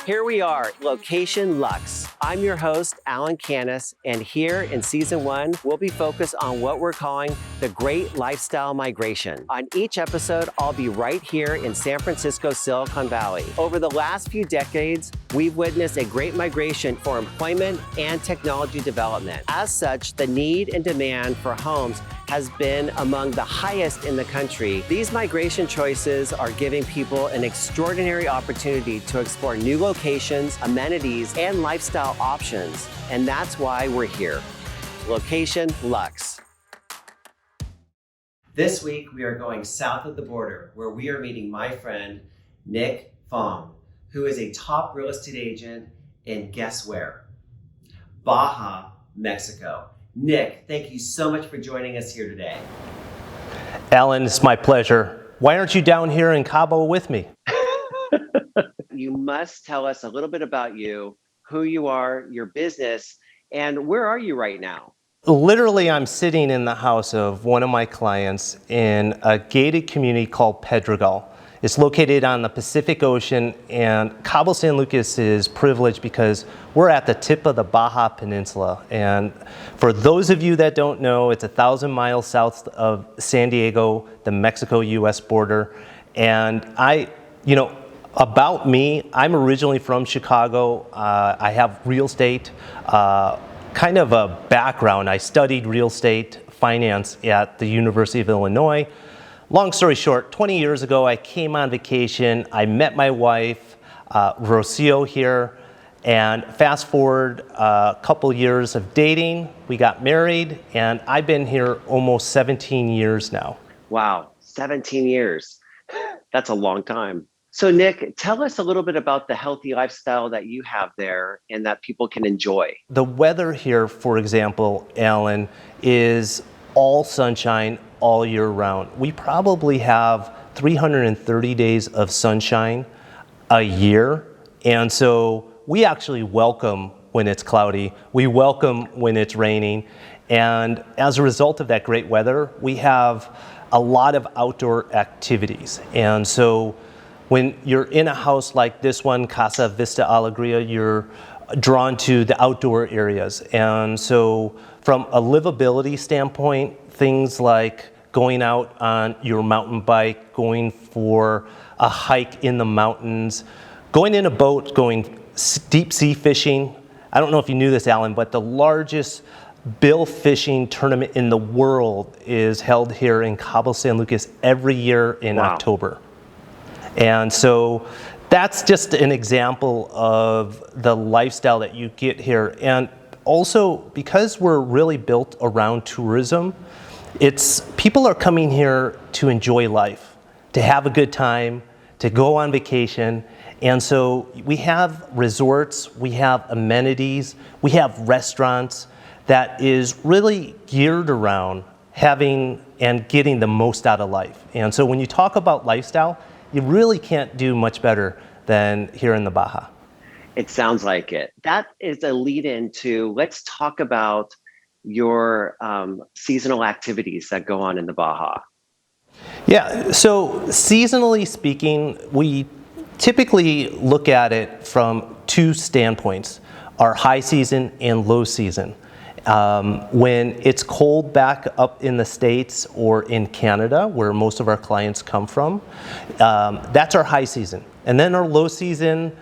Here we are, Location Lux. I'm your host, Alan Canas, and here in Season 1, we'll be focused on what we're calling the Great Lifestyle Migration. On each episode, I'll be right here in San Francisco, Silicon Valley. Over the last few decades, we've witnessed a great migration for employment and technology development. As such, the need and demand for homes has been among the highest in the country. These migration choices are giving people an extraordinary opportunity to explore new locations, amenities, and lifestyle options. And that's why we're here. Location Lux. This week, we are going south of the border, where we are meeting my friend, Nick Fong, who is a top real estate agent in guess where? Baja, Mexico. Nick, thank you so much for joining us here today. Alan, it's my pleasure. Why aren't you down here in Cabo with me? You must tell us a little bit about you, who you are, your business, and where are you right now? Literally, I'm sitting in the house of one of my clients in a gated community called Pedregal. It's located on the Pacific Ocean, and Cabo San Lucas is privileged because we're at the tip of the Baja Peninsula. And for those of you that don't know, it's 1,000 miles south of San Diego, the Mexico-US border. And about me, I'm originally from Chicago. I have real estate, kind of a background. I studied real estate finance at the University of Illinois. Long story short, 20 years ago, I came on vacation. I met my wife, Rocio here, and fast forward a couple years of dating, we got married, and I've been here almost 17 years now. Wow, 17 years. That's a long time. So Nick, tell us a little bit about the healthy lifestyle that you have there and that people can enjoy. The weather here, for example, Alan, is all sunshine all year round. We probably have 330 days of sunshine a year. And so we actually welcome when it's cloudy. We welcome when it's raining. And as a result of that great weather, we have a lot of outdoor activities. And so when you're in a house like this one, Casa Vista Alegria, you're drawn to the outdoor areas. And so from a livability standpoint, things like going out on your mountain bike, going for a hike in the mountains, going in a boat, going deep sea fishing. I don't know if you knew this, Alan, but the largest bill fishing tournament in the world is held here in Cabo San Lucas every year in October. And so that's just an example of the lifestyle that you get here. And also, because we're really built around tourism, people are coming here to enjoy life, to have a good time, to go on vacation. And so we have resorts, we have amenities, we have restaurants that is really geared around having and getting the most out of life. And so when you talk about lifestyle, you really can't do much better than here in the Baja. It sounds like it. That is a lead into, let's talk about your seasonal activities that go on in the Baja. Yeah, so seasonally speaking, we typically look at it from two standpoints, our high season and low season. When it's cold back up in the States or in Canada, where most of our clients come from, that's our high season. And then our low season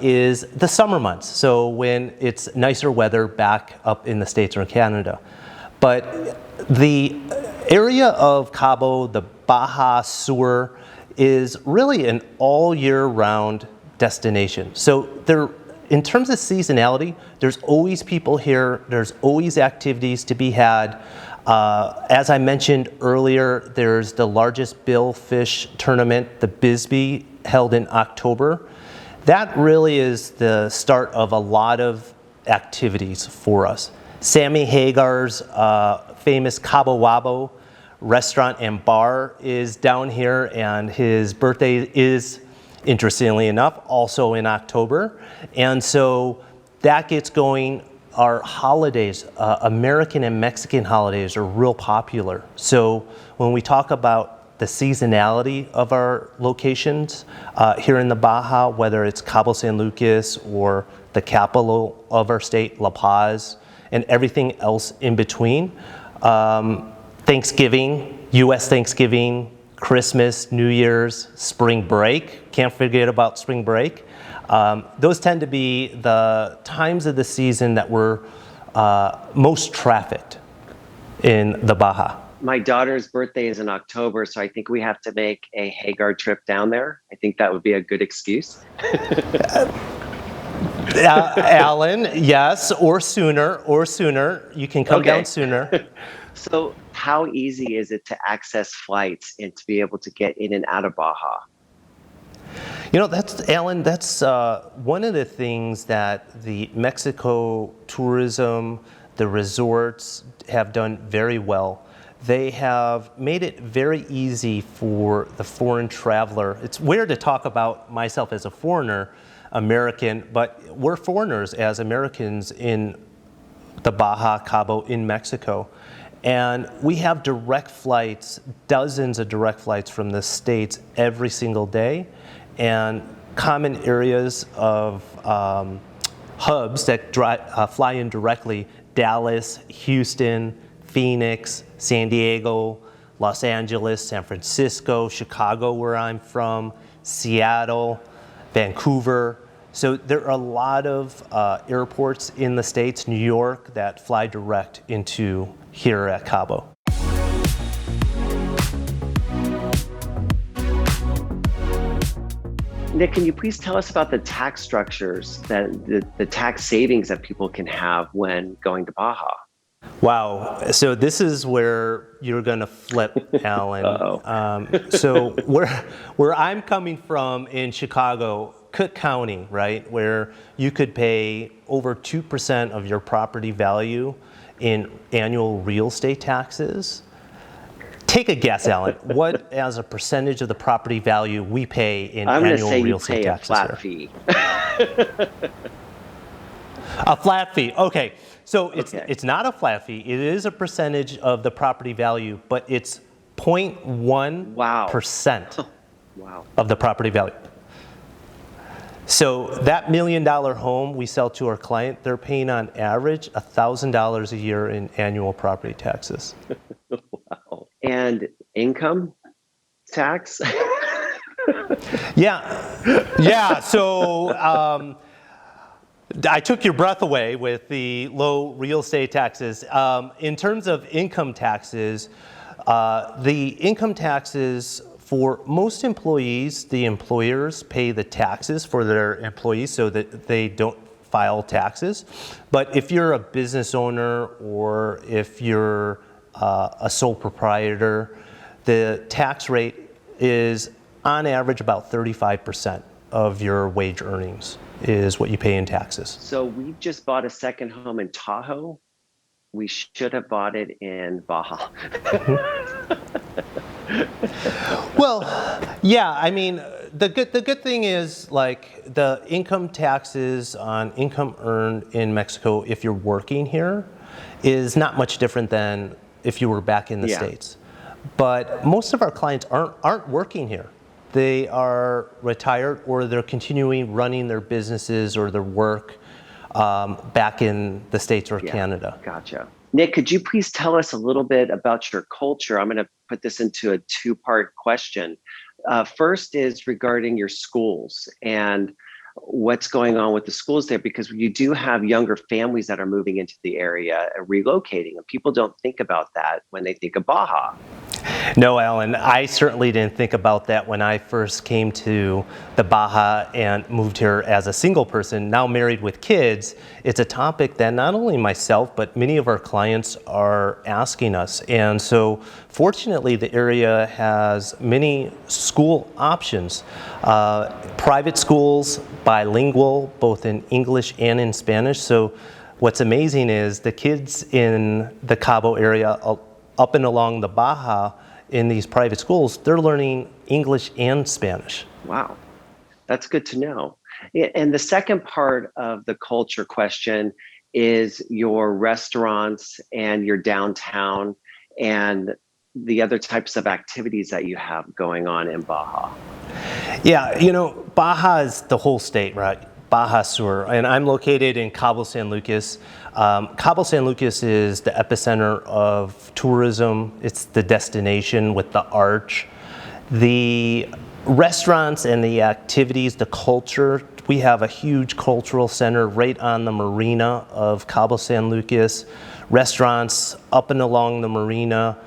is the summer months, so when it's nicer weather back up in the States or Canada. But the area of Cabo, the Baja Sur, is really an all year round destination. So in terms of seasonality, there's always people here, there's always activities to be had. As I mentioned earlier, there's the largest billfish tournament, the Bisbee, held in October. That really is the start of a lot of activities for us. Sammy Hagar's famous Cabo Wabo restaurant and bar is down here, and his birthday is, interestingly enough, also in October. And so that gets going. Our holidays, American and Mexican holidays, are real popular. So when we talk about the seasonality of our locations here in the Baja, whether it's Cabo San Lucas or the capital of our state, La Paz, and everything else in between. Thanksgiving, U.S. Thanksgiving, Christmas, New Year's, spring break. Can't forget about spring break. Those tend to be the times of the season that we're most trafficked in the Baja. My daughter's birthday is in October, so I think we have to make a Hagar trip down there. I think that would be a good excuse. Alan, yes, or sooner. You can come down sooner. So how easy is it to access flights and to be able to get in and out of Baja? Alan, that's one of the things that the Mexico tourism, the resorts have done very well. They have made it very easy for the foreign traveler. It's weird to talk about myself as a foreigner, American, but we're foreigners as Americans in the Baja Cabo in Mexico. And we have direct flights, dozens of direct flights from the States every single day, and common areas of hubs that fly in directly: Dallas, Houston, Phoenix, San Diego, Los Angeles, San Francisco, Chicago, where I'm from, Seattle, Vancouver. So there are a lot of airports in the States, New York, that fly direct into here at Cabo. Nick, can you please tell us about the tax structures, that the tax savings that people can have when going to Baja? Wow. So this is where you're going to flip, Alan. So where I'm coming from in Chicago, Cook County, right, where you could pay over 2% of your property value in annual real estate taxes. Take a guess, Alan. What, as a percentage of the property value, we pay in annual real estate taxes? I'm going to say you pay a flat fee. A flat fee. Okay. So it's not a flat fee. It is a percentage of the property value, but it's 0.1% of the property value. So that $1 million home we sell to our client, they're paying on average $1,000 a year in annual property taxes. Wow. And income tax? Yeah. So I took your breath away with the low real estate taxes. In terms of income taxes, the income taxes for most employees, the employers pay the taxes for their employees so that they don't file taxes. But if you're a business owner or if you're a sole proprietor, the tax rate is on average about 35% of your wage earnings is what you pay in taxes. So we just bought a second home in Tahoe. We should have bought it in Baja. Well, yeah, I mean, the good thing is, like, the income taxes on income earned in Mexico if you're working here is not much different than if you were back in the States. But most of our clients aren't working here. They are retired or they're continuing running their businesses or their work back in the States or Canada. Gotcha. Nick, could you please tell us a little bit about your culture? I'm going to put this into a two-part question. First is regarding your schools and what's going on with the schools there, because you do have younger families that are moving into the area and relocating, and people don't think about that when they think of Baja. No, Alan, I certainly didn't think about that when I first came to the Baja and moved here as a single person, now married with kids. It's a topic that not only myself, but many of our clients are asking us. And so fortunately, the area has many school options. Private schools, bilingual, both in English and in Spanish. So what's amazing is the kids in the Cabo area, up and along the Baja, in these private schools, they're learning English and Spanish. Wow, that's good to know. And the second part of the culture question is your restaurants and your downtown and the other types of activities that you have going on in Baja? Yeah, Baja is the whole state, right? Baja Sur, and I'm located in Cabo San Lucas. Cabo San Lucas is the epicenter of tourism. It's the destination with the arch. The restaurants and the activities, the culture, we have a huge cultural center right on the marina of Cabo San Lucas. Restaurants up and along the marina.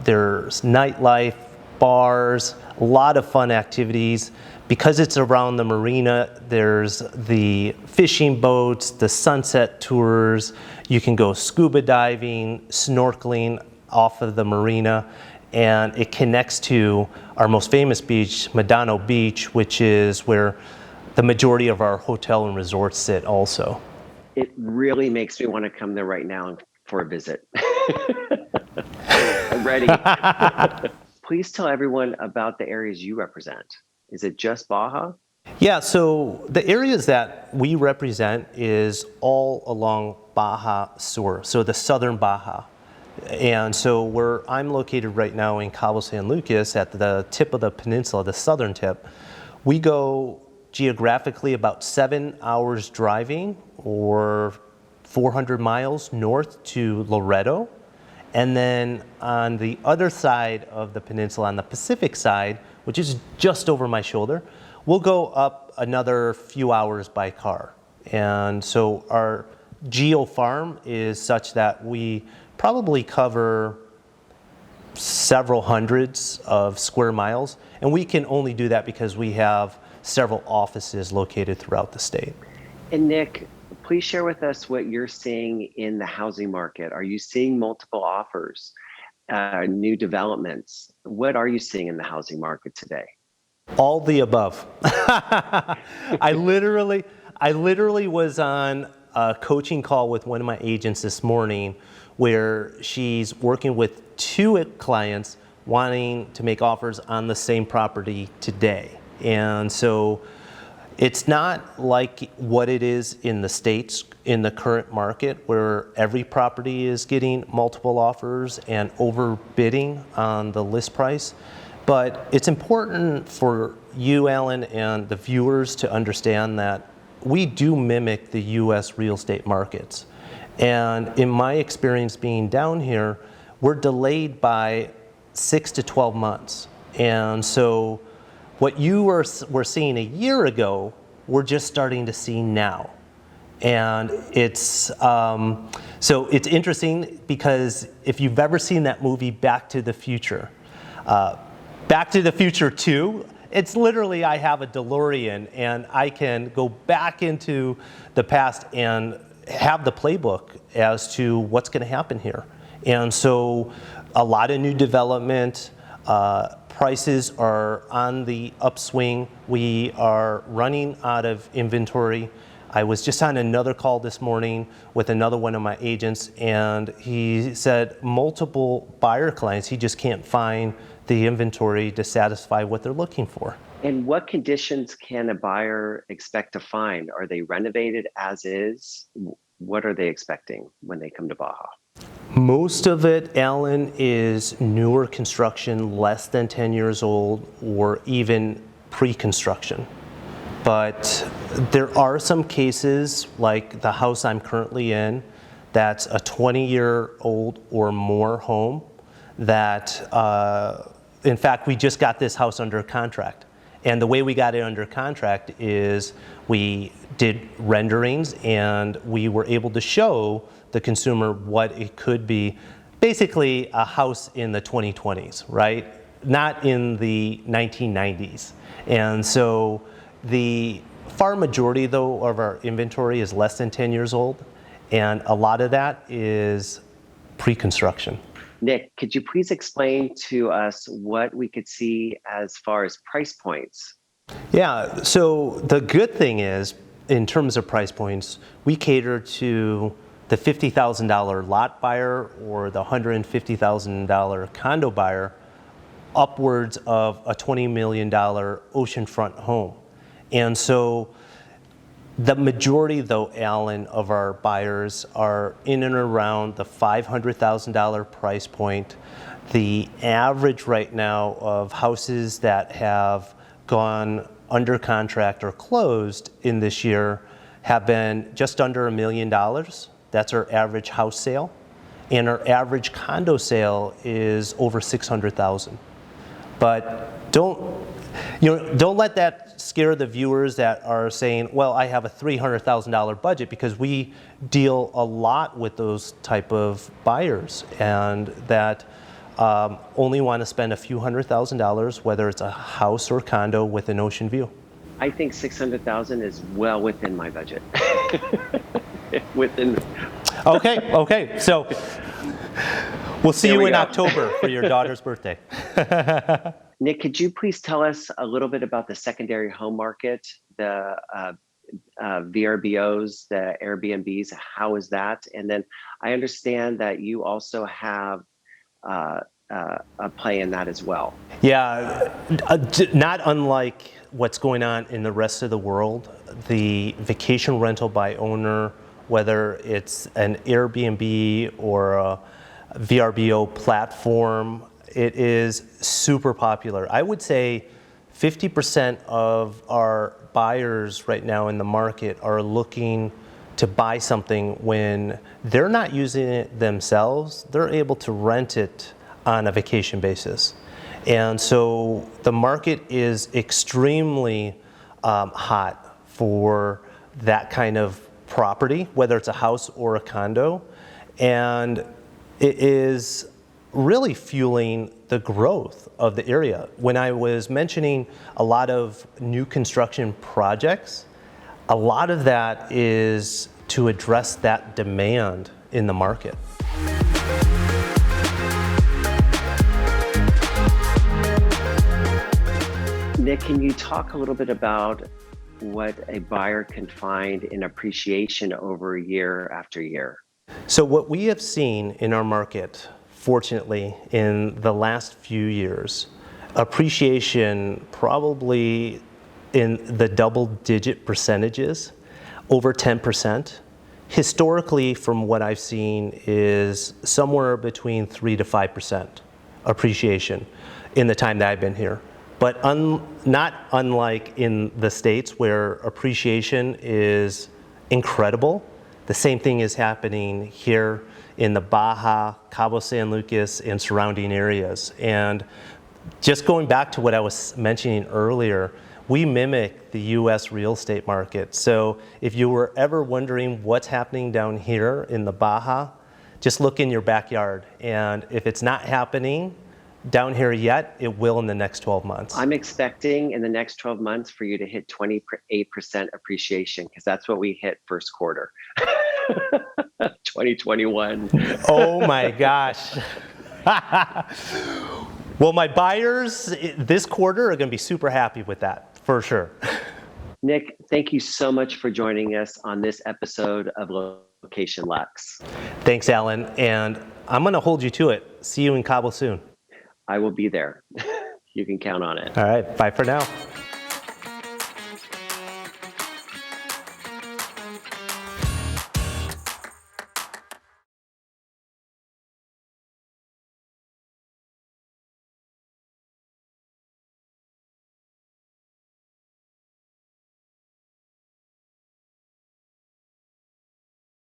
There's nightlife, bars, a lot of fun activities. Because it's around the marina, there's the fishing boats, the sunset tours. You can go scuba diving, snorkeling off of the marina, and it connects to our most famous beach, Medano Beach, which is where the majority of our hotel and resorts sit also. It really makes me want to come there right now for a visit. I'm ready. Please tell everyone about the areas you represent. Is it just Baja? Yeah, so the areas that we represent is all along Baja Sur, so the southern Baja. And so where I'm located right now in Cabo San Lucas at the tip of the peninsula, the southern tip, we go geographically about 7 hours driving or 400 miles north to Loreto. And then on the other side of the peninsula, on the Pacific side, which is just over my shoulder, we'll go up another few hours by car. And so our geo farm is such that we probably cover several hundreds of square miles. And we can only do that because we have several offices located throughout the state. And Nick, please share with us what you're seeing in the housing market. Are you seeing multiple offers, new developments? What are you seeing in the housing market today? All the above. I literally was on a coaching call with one of my agents this morning where she's working with 2 clients wanting to make offers on the same property today. And so it's not like what it is in the States in the current market where every property is getting multiple offers and overbidding on the list price. But it's important for you, Alan, and the viewers to understand that we do mimic the US real estate markets. And in my experience being down here, we're delayed by 6 to 12 months. And so what you were seeing a year ago, we're just starting to see now. And it's so it's interesting because if you've ever seen that movie Back to the Future 2, it's literally I have a DeLorean and I can go back into the past and have the playbook as to what's going to happen here. And so a lot of new development, prices are on the upswing. We are running out of inventory. I was just on another call this morning with another one of my agents, and he said multiple buyer clients, he just can't find the inventory to satisfy what they're looking for. And what conditions can a buyer expect to find? Are they renovated as is? What are they expecting when they come to Baja? Most of it, Alan, is newer construction, less than 10 years old, or even pre-construction. But there are some cases, like the house I'm currently in, that's a 20-year-old or more home that, in fact, we just got this house under contract. And the way we got it under contract is we did renderings and we were able to show the consumer what it could be. Basically a house in the 2020s, right? Not in the 1990s. And so the far majority though of our inventory is less than 10 years old. And a lot of that is pre-construction. Nick, could you please explain to us what we could see as far as price points? Yeah, so the good thing is, in terms of price points, we cater to the $50,000 lot buyer or the $150,000 condo buyer upwards of a $20 million oceanfront home. And so The majority, though, Alan, of our buyers are in and around the $500,000 price point. The average right now of houses that have gone under contract or closed in this year have been just under $1 million. That's our average house sale. And our average condo sale is over $600,000. But don't let that scare the viewers that are saying, well, I have a $300,000 budget, because we deal a lot with those type of buyers, and that only want to spend a few $100,000, whether it's a house or condo with an ocean view. I think 600,000 is well within my budget. Within. Okay. So we'll see you in October for your daughter's birthday. Nick, could you please tell us a little bit about the secondary home market, the VRBOs, the Airbnbs? How is that? And then I understand that you also have a play in that as well. Yeah, not unlike what's going on in the rest of the world. The vacation rental by owner, whether it's an Airbnb or a VRBO platform, it is super popular. I would say 50% of our buyers right now in the market are looking to buy something when they're not using it themselves. They're able to rent it on a vacation basis. And so the market is extremely hot for that kind of property, whether it's a house or a condo. And it is really fueling the growth of the area. When I was mentioning a lot of new construction projects, a lot of that is to address that demand in the market. Nick, can you talk a little bit about what a buyer can find in appreciation over year after year? So what we have seen in our market, fortunately, in the last few years, appreciation probably in the double-digit percentages, over 10%. Historically, from what I've seen, is somewhere between 3 to 5% appreciation in the time that I've been here. But not unlike in the States, where appreciation is incredible, the same thing is happening here in the Baja, Cabo San Lucas, and surrounding areas. And just going back to what I was mentioning earlier, we mimic the US real estate market. So if you were ever wondering what's happening down here in the Baja, just look in your backyard. And if it's not happening down here yet, it will in the next 12 months. I'm expecting in the next 12 months for you to hit 28% appreciation, because that's what we hit first quarter. 2021. Oh my gosh. Well, my buyers this quarter are going to be super happy with that, for sure. Nick, thank you so much for joining us on this episode of Location Lux. Thanks, Alan. And I'm going to hold you to it. See you in Cabo soon. I will be there. You can count on it. All right. Bye for now.